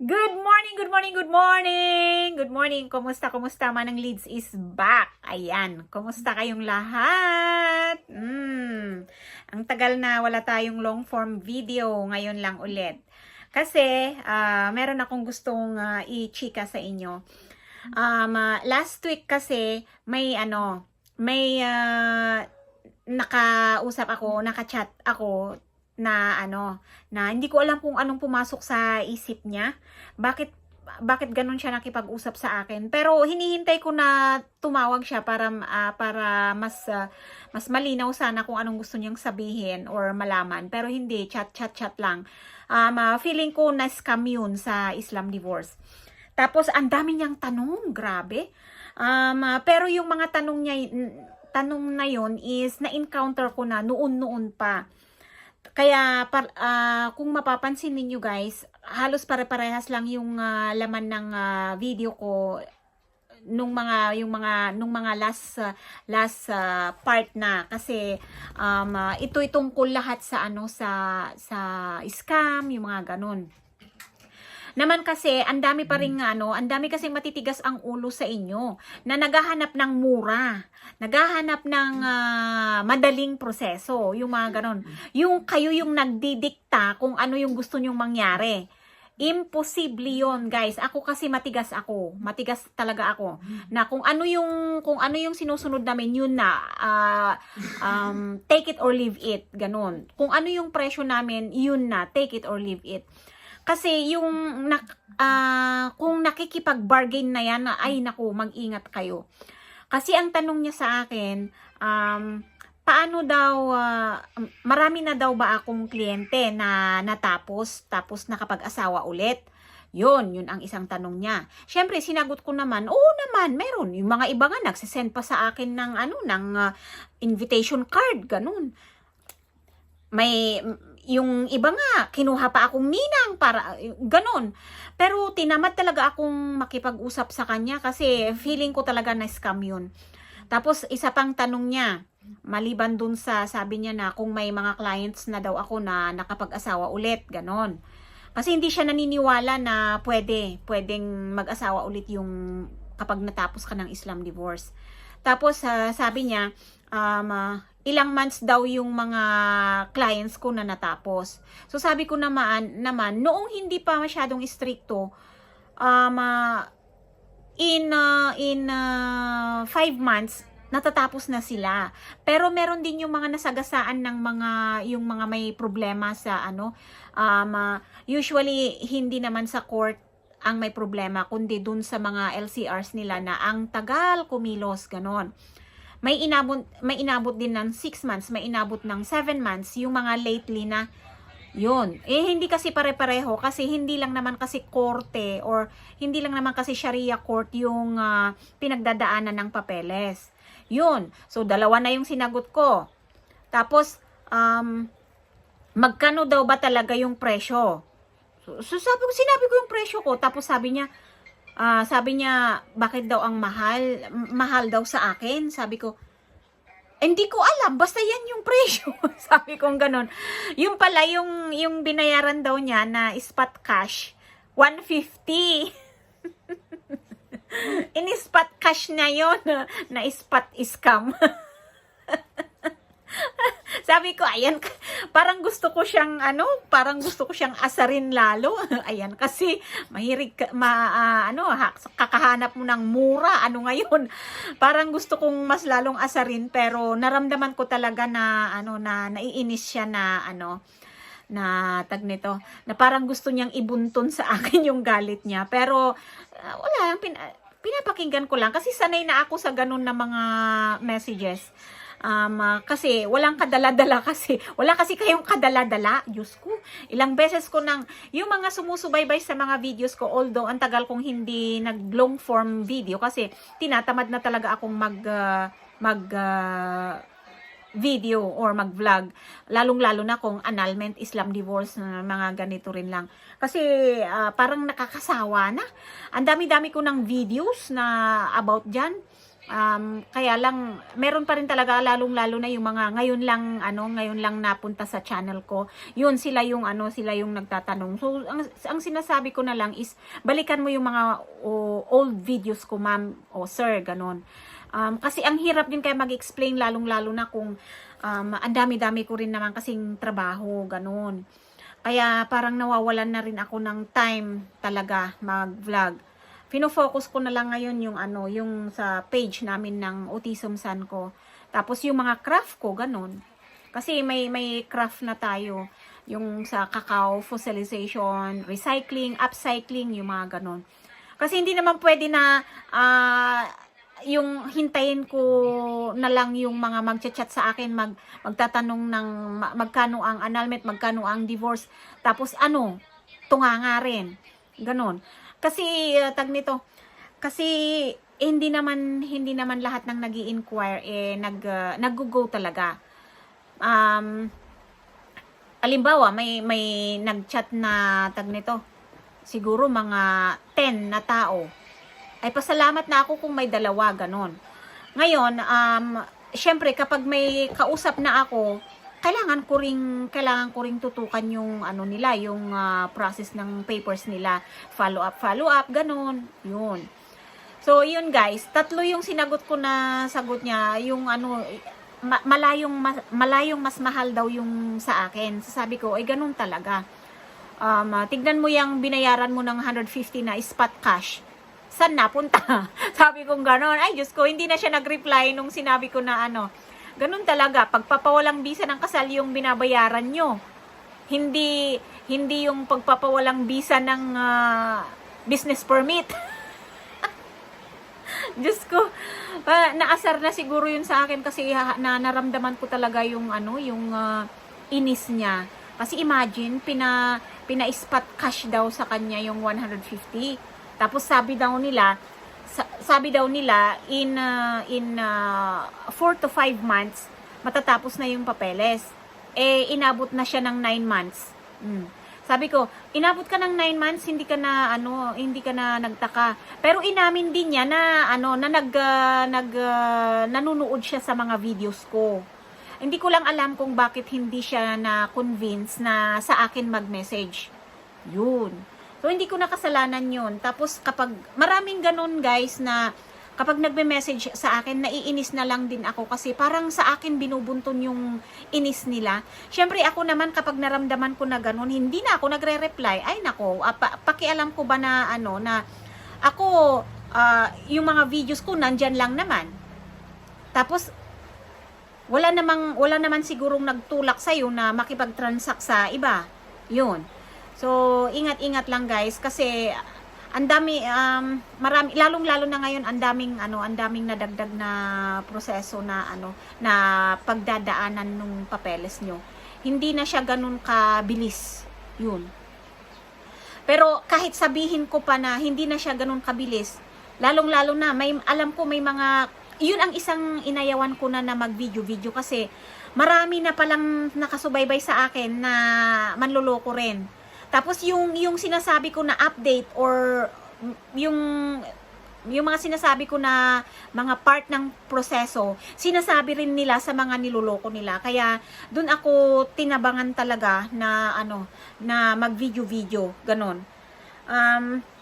Good morning, good morning, good morning! Good morning! Kumusta? Manang Leads is back. Ayan, kumusta kayong lahat? Ang tagal na wala tayong long form video, ngayon lang ulit. Kasi, meron akong gustong i-chika sa inyo. Last week kasi, naka-chat ako na na hindi ko alam kung anong pumasok sa isip niya. Bakit ganun siya nakipag-usap sa akin? Pero hinihintay ko na tumawag siya para mas malinaw sana kung anong gusto niyang sabihin or malaman. Pero hindi, chat lang. Feeling ko na scam yun sa Islam divorce. Tapos ang dami niyang tanong, grabe. Pero yung mga tanong na yun is na-encounter ko na noon pa. Kaya kung mapapansin niyo guys, halos pare-parehas lang yung laman ng video ko nung mga last part na kasi ito tungkol lahat sa sa scam, yung mga ganun. Naman kasi ang dami pa ring ang dami kasing matitigas ang ulo sa inyo na naghahanap ng mura, naghahanap ng madaling proseso, yung mga ganon. Yung kayo yung nagdidikta kung ano yung gusto nyong mangyari. Imposible yon, guys. Ako kasi matigas talaga ako. Na kung ano yung sinusunod namin, yun na take it or leave it, ganon. Kung ano yung presyo namin, yun na, take it or leave it. Kasi kung nakikipag-bargain na yan, ay naku, mag-ingat kayo. Kasi ang tanong niya sa akin, paano daw, marami na daw ba akong kliyente na natapos, tapos nakapag-asawa ulit? Yun ang isang tanong niya. Siyempre, sinagot ko naman, oo naman, meron. Yung mga iba nga, nagsisend pa sa akin ng, invitation card, ganun. Yung iba nga, kinuha pa akong ninang para, ganun. Pero tinamad talaga akong makipag-usap sa kanya kasi feeling ko talaga na scam yun. Tapos isa pang tanong niya, maliban dun sa sabi niya na kung may mga clients na daw ako na nakapag-asawa ulit, ganun. Kasi hindi siya naniniwala na pwedeng mag-asawa ulit yung kapag natapos ka ng Islam divorce. Tapos sabi niya, ilang months daw yung mga clients ko na natapos. So sabi ko naman noong hindi pa masyadong stricto, in 5 months natatapos na sila. Pero meron din yung mga nasagasaan ng yung mga may problema sa usually hindi naman sa court ang may problema, kundi dun sa mga LCRs nila na ang tagal kumilos, ganon. May inabot din ng 6 months, may inabot ng 7 months, yung mga lately na, yun. Hindi kasi pare-pareho, kasi hindi lang naman kasi korte, or hindi lang naman kasi Sharia court yung pinagdadaanan ng papeles. Yun. So, dalawa na yung sinagot ko. Tapos, magkano daw ba talaga yung presyo? So sinabi ko yung presyo ko, tapos sabi niya, bakit daw ang mahal daw sa akin? Sabi ko, hindi ko alam, basta yan yung presyo. Sabi ko ganon. Yung pala, yung binayaran daw niya na spot cash, 150. In-spot cash na yon na spot scam. Sabi ko, ayan, parang gusto ko siyang asarin lalo. Ayan, kasi mahirig kakahanap mo ng mura, ngayon. Parang gusto kong mas lalong asarin, pero naramdaman ko talaga na naiinis siya na tag nito, na parang gusto niyang ibuntun sa akin yung galit niya. Pero wala, pinapakinggan ko lang kasi sanay na ako sa ganun na mga messages. Kasi walang kadala-dala kasi. Wala kasi kayong kadala-dala. Diyos ko. Ilang beses ko yung mga sumusubaybay sa mga videos ko, although ang tagal kong hindi nag-long form video kasi tinatamad na talaga akong video or mag-vlog. Lalong-lalo na kung annulment, Islam divorce, mga ganito rin lang. Kasi parang nakakasawa na. Ang dami-dami ko ng videos na about dyan. Kaya lang meron pa rin talaga, lalong-lalo na yung mga ngayon lang napunta sa channel ko. Yun, sila yung nagtatanong. So ang sinasabi ko na lang is balikan mo yung mga old videos ko, ma'am o sir, ganon. Kasi ang hirap din kaya mag-explain, lalong-lalo na kung ang dami-dami ko rin naman kasing trabaho, ganon. Kaya parang nawawalan na rin ako ng time talaga mag-vlog. Fino-focus ko na lang ngayon yung sa page namin ng Autism San ko. Tapos yung mga craft ko, ganon. Kasi may craft na tayo. Yung sa cacao, fossilization, recycling, upcycling, yung mga ganon. Kasi hindi naman pwede na yung hintayin ko na lang yung mga magchat-chat sa akin, magtatanong ng magkano ang annulment, magkano ang divorce. Tapos tunganga rin. Ganon. Kasi kasi hindi naman lahat ng nag-i-inquire nag-go talaga. Halimbawa, may nag-chat na siguro mga 10 na tao. Ay pasalamat na ako kung may 2, ganon. Ngayon, syempre kapag may kausap na ako, kailangan ko ring tutukan yung nila, yung process ng papers nila, follow up, ganon. Yun. So yun guys, 3 yung sinagot ko na sagot niya, yung malayong mas mahal daw yung sa akin. Sabi ko, ay ganun talaga. Tignan mo yung binayaran mo ng 150 na spot cash. Saan napunta? Sabi ko ganon. Ay Diyos ko, hindi na siya nag-reply nung sinabi ko na ganun talaga, pagpapawalang bisa ng kasal yung binabayaran nyo. Hindi yung pagpapawalang bisa ng business permit. Diyos ko, naasar na siguro yun sa akin kasi naramdaman ko talaga yung inis niya. Kasi imagine, pina-spot cash daw sa kanya yung 150. Tapos sabi daw nila in 4 to 5 months matatapos na yung papeles. Inabot na siya ng 9 months. Sabi ko, inabot ka ng 9 months, hindi ka na nagtaka. Pero inamin din niya na nanonood siya sa mga videos ko. Hindi ko lang alam kung bakit hindi siya na convince na sa akin mag-message. Yun. So, hindi ko nakasalanan yun. Tapos, kapag maraming ganun, guys, na kapag nagme-message sa akin, naiinis na lang din ako kasi parang sa akin binubunton yung inis nila. Siyempre, ako naman kapag naramdaman ko na ganun, hindi na ako nagre-reply. Ay, nako, pakialam ko ba na, na ako, yung mga videos ko, nandyan lang naman. Tapos, wala naman sigurong nagtulak sa'yo na makipag-transact sa iba. Yun. So, ingat-ingat lang guys kasi ang dami marami lalong-lalo na ngayon ang daming nadagdag na proseso na na pagdadaanan ng papeles nyo. Hindi na siya ganun kabilis. Yun. Pero kahit sabihin ko pa na hindi na siya ganun kabilis, lalong-lalo na alam ko may mga yun ang isang inayawan ko na mag-video kasi marami na palang nakasubaybay sa akin na manloloko rin. Tapos yung sinasabi ko na update or yung mga sinasabi ko na mga part ng proseso, sinasabi rin nila sa mga niloloko nila. Kaya dun ako tinabangan talaga na na mag-video, ganon.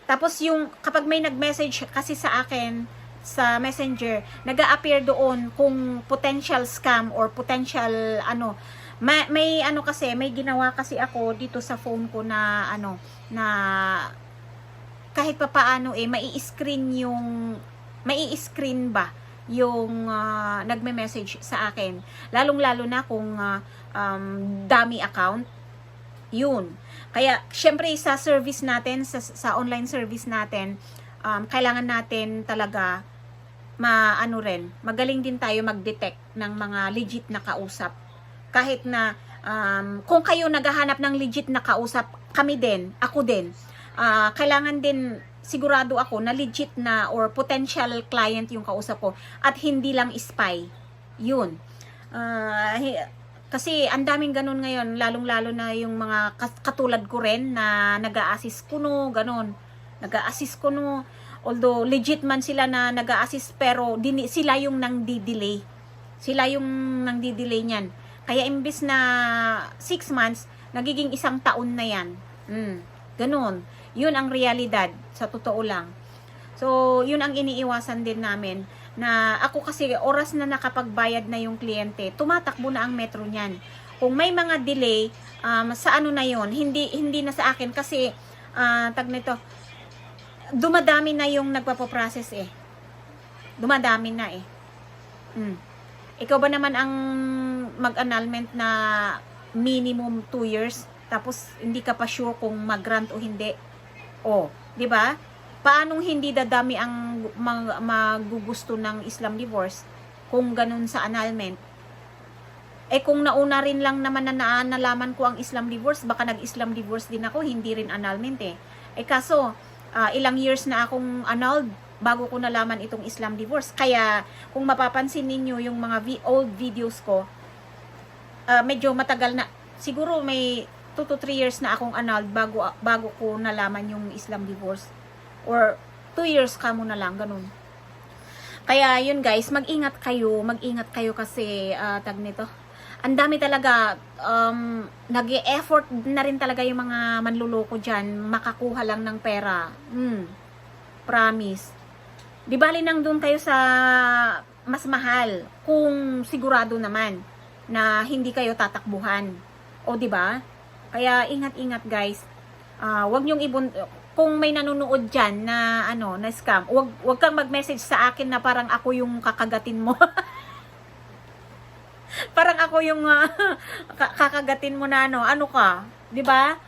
Tapos yung kapag may nag-message kasi sa akin sa Messenger, nag-a-appear doon kung potential scam or potential may may ginawa kasi ako dito sa phone ko na na kahit papaano mai-screen ba yung nagme-message sa akin, lalong-lalo na kung dummy account. Yun. Kaya syempre sa service natin, sa online service natin, kailangan natin talaga magaling din tayo mag-detect ng mga legit na kausap. Kahit na kung kayo naghahanap ng legit na kausap, kami din, ako din, kailangan din sigurado ako na legit na or potential client yung kausap ko at hindi lang spy. Yun. Kasi ang daming ganun ngayon, lalong-lalo na yung mga katulad ko rin na nag-a-assist kuno, ganun. Nag-a-assist kuno Although legit man sila na nag-a-assist, pero sila yung nang di-delay. Sila yung nang di-delay niyan. Kaya imbis na 6 months, nagiging 1 taon na yan. Ganun. Yun ang realidad, sa totoo lang. So, yun ang iniiwasan din namin. Na ako kasi, oras na nakapagbayad na yung kliyente, tumatakbo na ang metro niyan. Kung may mga delay, sa ano na yun, hindi na sa akin. Kasi, tag nito, dumadami na yung nagpapoprocess eh. Dumadami na eh. Ikaw ba naman ang mag-annulment na minimum 2 years, tapos hindi ka pa sure kung mag-grant o hindi? O, di ba? Paanong hindi dadami ang magugusto ng Islam divorce kung ganun sa annulment? Eh kung nauna rin lang naman na nalaman ko ang Islam divorce, baka nag-Islam divorce din ako, hindi rin annulment eh. Eh kaso, ilang years na akong annulled bago ko nalaman itong Islam divorce. Kaya kung mapapansin ninyo yung mga old videos ko, medyo matagal na, siguro may 2 to 3 years na akong annulled bago ko nalaman yung Islam divorce. Or 2 years ka muna lang, ganun. Kaya yun guys, mag-ingat kayo kasi tag nito. Ang dami talaga, nag-e-effort na rin talaga yung mga manluloko dyan, makakuha lang ng pera. Promise. Di bali nang doon kayo sa mas mahal kung sigurado naman na hindi kayo tatakbuhan. O di ba? Kaya ingat-ingat guys. Wag niyong kung may nanonood diyan na na scam, wag kang mag-message sa akin na parang ako yung kakagatin mo. Parang ako yung kakagatin mo na ano ka, 'di ba?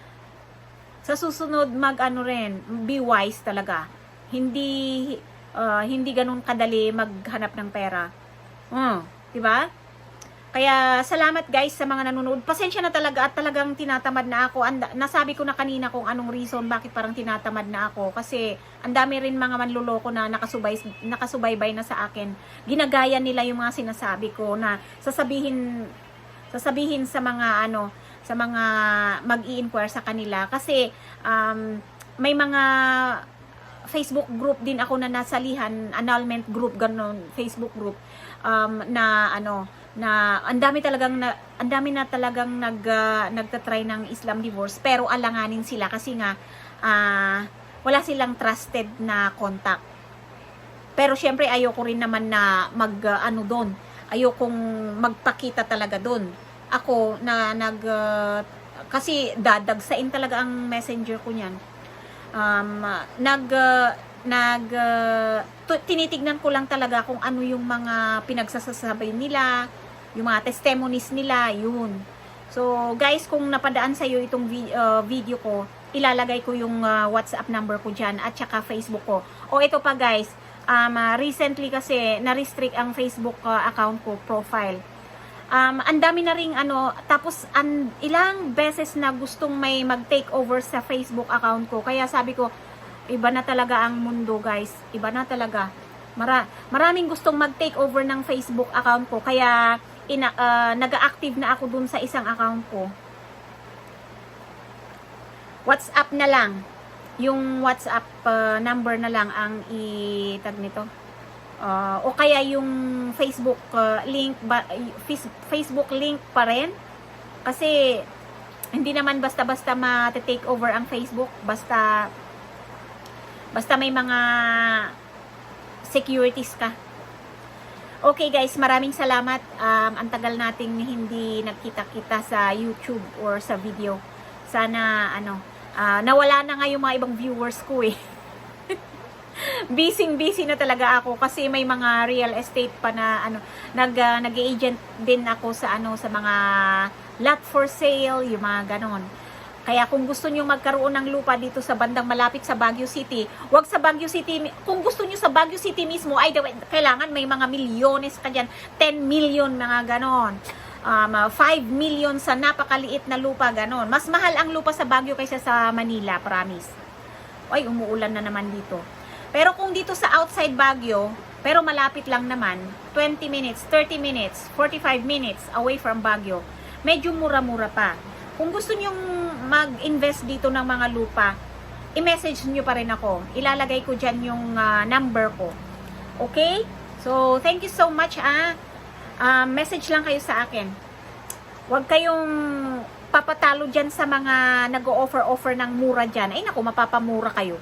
Sa susunod rin, be wise talaga. Hindi ganun kadali maghanap ng pera. 'Di ba? Kaya salamat guys sa mga nanonood. Pasensya na talaga at talagang tinatamad na ako. Nasabi ko na kanina kung anong reason bakit parang tinatamad na ako. Kasi ang dami rin mga manluloko na nakasubaybay na sa akin. Ginagaya nila yung mga sinasabi ko na sasabihin sa mga sa mga mag-i-inquire sa kanila. Kasi may mga Facebook group din ako na nasalihan, annulment group, ganun, Facebook group na na ang dami na talagang nagtatry ng Islam divorce, pero alanganin sila kasi nga wala silang trusted na contact. Pero syempre ayoko rin naman na doon. Ayokong magpakita talaga doon. Ako na kasi dadagsain talaga ang messenger ko niyan. Tinitignan ko lang talaga kung ano yung mga pinagsasabi nila, yung mga testimonies nila, yun. So, guys, kung napadaan sa'yo itong video ko, ilalagay ko yung WhatsApp number ko dyan at saka Facebook ko. O ito pa guys, recently kasi na-restrict ang Facebook account ko, profile. Ang dami na ring tapos ilang beses na gustong may mag-take over sa Facebook account ko. Kaya sabi ko, iba na talaga ang mundo guys. Iba na talaga. Maraming gustong mag-take over ng Facebook account ko. Kaya nag-active na ako dun sa isang account ko. WhatsApp na lang. Yung WhatsApp number na lang ang itag nito. O kaya yung Facebook link Facebook link pa rin. Kasi hindi naman basta-basta ma-take over ang Facebook. Basta may mga securities ka. Okay guys, maraming salamat. Ang tagal nating hindi nagkita-kita sa YouTube or sa video. Sana nawala na nga yung mga ibang viewers ko eh. Busy na talaga ako kasi may mga real estate pa na nag-agent din ako sa sa mga lot for sale, yung mga ganon. Kaya kung gusto niyo magkaroon ng lupa dito sa bandang malapit sa Baguio City, wag sa Baguio City, kung gusto niyo sa Baguio City mismo, ay kailangan may mga milyones ka dyan, 10 million, mga ganon. 5 million sa napakaliit na lupa, ganon. Mas mahal ang lupa sa Baguio kaysa sa Manila, promise. Ay, umuulan na naman dito. Pero kung dito sa outside Baguio, pero malapit lang naman, 20 minutes, 30 minutes, 45 minutes away from Baguio, medyo mura-mura pa. Kung gusto nyong mag-invest dito ng mga lupa, i-message nyo pa rin ako. Ilalagay ko dyan yung number ko. Okay? So, thank you so much, message lang kayo sa akin. Huwag kayong papatalo dyan sa mga nag-o-offer ng mura dyan. Ay, naku, mapapamura kayo.